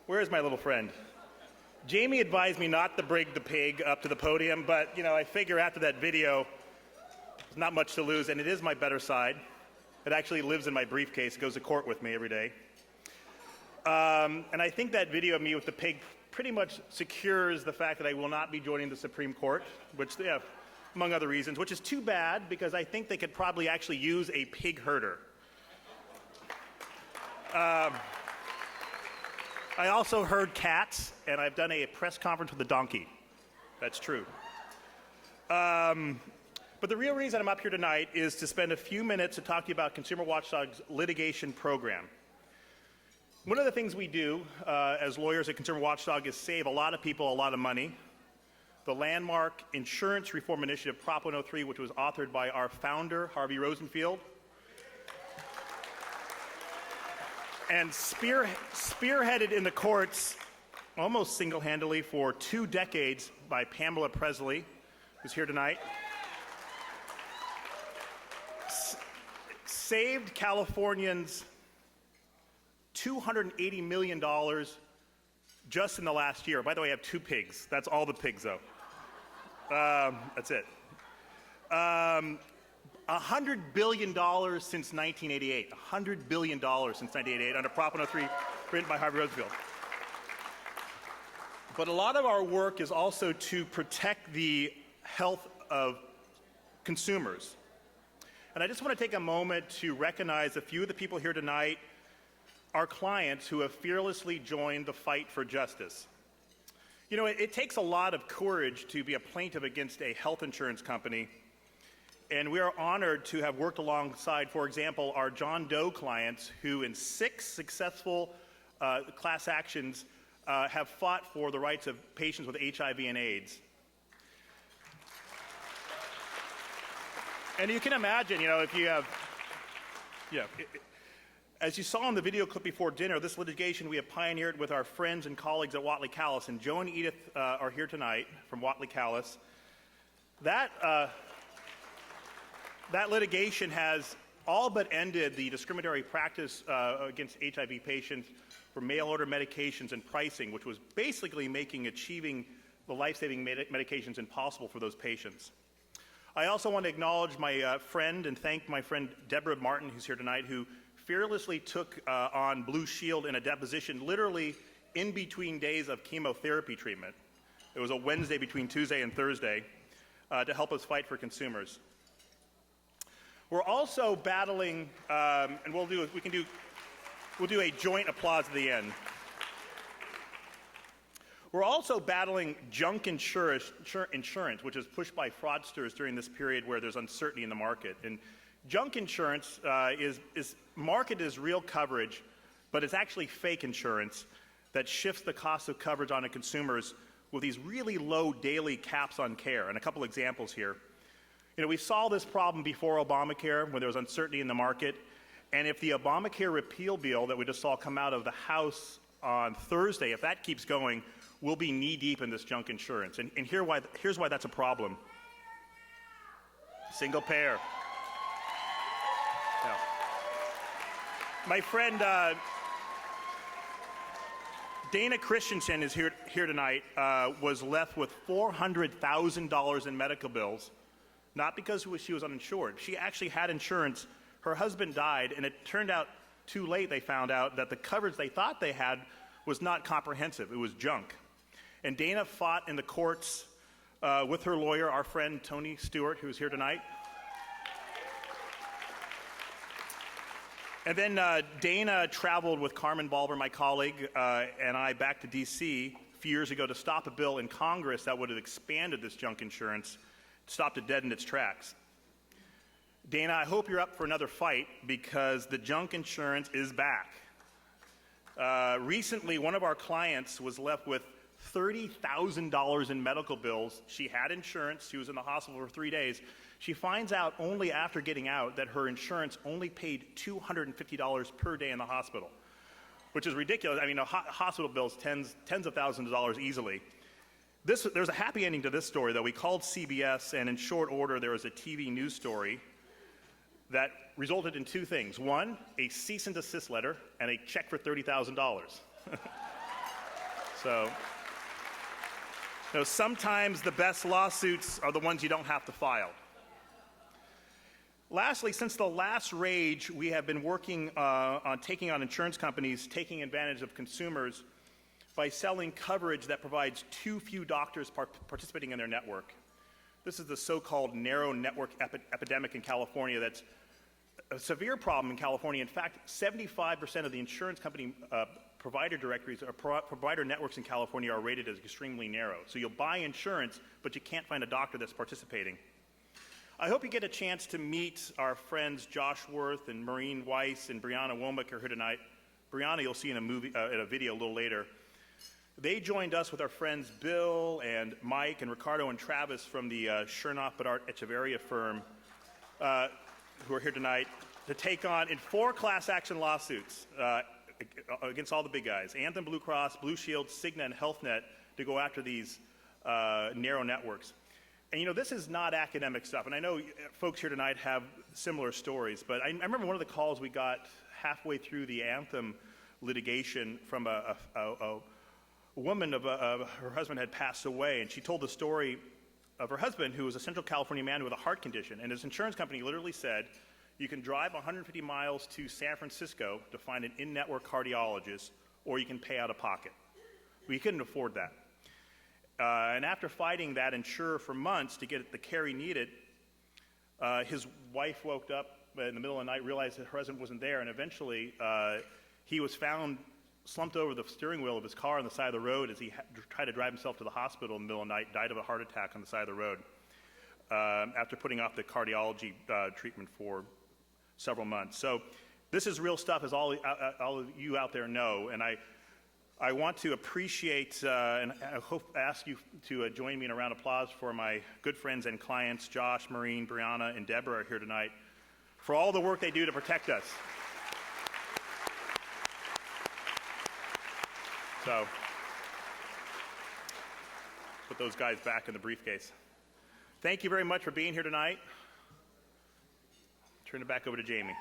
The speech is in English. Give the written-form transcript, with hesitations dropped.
Where is my little friend? Jamie advised me not to bring the pig up to the podium, but I figure after that video, there's not much to lose, and it is my better side. It actually lives in my briefcase, goes to court with me every day. And I think that video of me with the pig pretty much secures the fact that I will not be joining the Supreme Court, which, among other reasons, which is too bad because I think they could probably actually use a pig herder. I also herd cats, and I've done a press conference with a donkey. That's true. But the real reason I'm up here tonight is to spend a few minutes to talk to you about Consumer Watchdog's litigation program. One of the things we do as lawyers at Consumer Watchdog is save a lot of people a lot of money. The landmark Insurance Reform Initiative, Prop 103, which was authored by our founder, Harvey Rosenfield, and spearheaded in the courts almost single-handedly for 2 decades by Pamela Presley, who's here tonight, saved Californians $280 million just in the last year. By the way, I have 2 pigs. That's all the pigs, though. That's it. $100 billion since 1988. $100 billion since 1988 under Prop 103, written by Harvey Rosenfield. But a lot of our work is also to protect the health of consumers. And I just want to take a moment to recognize a few of the people here tonight, our clients who have fearlessly joined the fight for justice. It takes a lot of courage to be a plaintiff against a health insurance company. And we are honored to have worked alongside, for example, our John Doe clients who in 6 successful class actions have fought for the rights of patients with HIV and AIDS. And you can imagine, if you have, as you saw in the video clip before dinner, this litigation we have pioneered with our friends and colleagues at Watley Callis, and Joe and Edith are here tonight from Watley Callis. That litigation has all but ended the discriminatory practice against HIV patients for mail-order medications and pricing, which was basically making achieving the life-saving medications impossible for those patients. I also want to acknowledge my friend and thank my friend Deborah Martin, who's here tonight, who fearlessly took on Blue Shield in a deposition literally in between days of chemotherapy treatment. It was a Wednesday between Tuesday and Thursday to help us fight for consumers. We're also battling, and we'll do a joint applause at the end. We're also battling junk insurance, which is pushed by fraudsters during this period where there's uncertainty in the market. And junk insurance is marketed as real coverage, but it's actually fake insurance that shifts the cost of coverage onto consumers with these really low daily caps on care. And a couple examples here. We saw this problem before Obamacare when there was uncertainty in the market. And if the Obamacare repeal bill that we just saw come out of the House on Thursday, if that keeps going, we'll be knee-deep in this junk insurance. And here's why that's a problem. Single payer. Yeah. My friend Dana Christensen is here tonight, was left with $400,000 in medical bills. Not because she was uninsured. She actually had insurance. Her husband died, and it turned out too late they found out that the coverage they thought they had was not comprehensive. It was junk. And Dana fought in the courts with her lawyer, our friend Tony Stewart, who's here tonight. And then Dana traveled with Carmen Balber, my colleague, and I back to D.C. a few years ago to stop a bill in Congress that would have expanded this junk insurance, stopped it dead in its tracks. Dana, I hope you're up for another fight because the junk insurance is back. Recently, one of our clients was left with $30,000 in medical bills. She had insurance. She was in the hospital for 3 days. She finds out only after getting out that her insurance only paid $250 per day in the hospital, which is ridiculous. I mean, a hospital bill's tens of thousands of dollars easily. There's a happy ending to this story, though. We called CBS, and in short order, there was a TV news story that resulted in 2 things. 1, a cease and desist letter, and a check for $30,000. So, sometimes the best lawsuits are the ones you don't have to file. Lastly, since the last rage, we have been working on taking on insurance companies, taking advantage of consumers by selling coverage that provides too few doctors participating in their network. This is the so-called narrow network epidemic in California that's a severe problem in California. In fact, 75% of the insurance company provider directories or provider networks in California are rated as extremely narrow. So you'll buy insurance, but you can't find a doctor that's participating. I hope you get a chance to meet our friends Josh Worth and Maureen Weiss and Brianna Womack are here tonight. Brianna you'll see in a video a little later. They joined us with our friends Bill and Mike and Ricardo and Travis from the Chernoff Bedard Echeverria firm who are here tonight to take on in 4 class action lawsuits against all the big guys, Anthem, Blue Cross, Blue Shield, Cigna, and HealthNet, to go after these narrow networks. And this is not academic stuff, and I know folks here tonight have similar stories, but I remember one of the calls we got halfway through the Anthem litigation from a woman her husband had passed away, and she told the story of her husband, who was a Central California man with a heart condition, and his insurance company literally said, you can drive 150 miles to San Francisco to find an in-network cardiologist, or you can pay out of pocket. We couldn't afford that. And after fighting that insurer for months to get the care he needed, his wife woke up in the middle of the night, realized that her husband wasn't there, and eventually he was found slumped over the steering wheel of his car on the side of the road as he tried to drive himself to the hospital in the middle of the night, died of a heart attack on the side of the road after putting off the cardiology treatment for several months. So this is real stuff, as all of you out there know, and I want to appreciate and I ask you to join me in a round of applause for my good friends and clients, Josh, Maureen, Brianna, and Deborah are here tonight, for all the work they do to protect us. So, put those guys back in the briefcase. Thank you very much for being here tonight. Turn it back over to Jamie.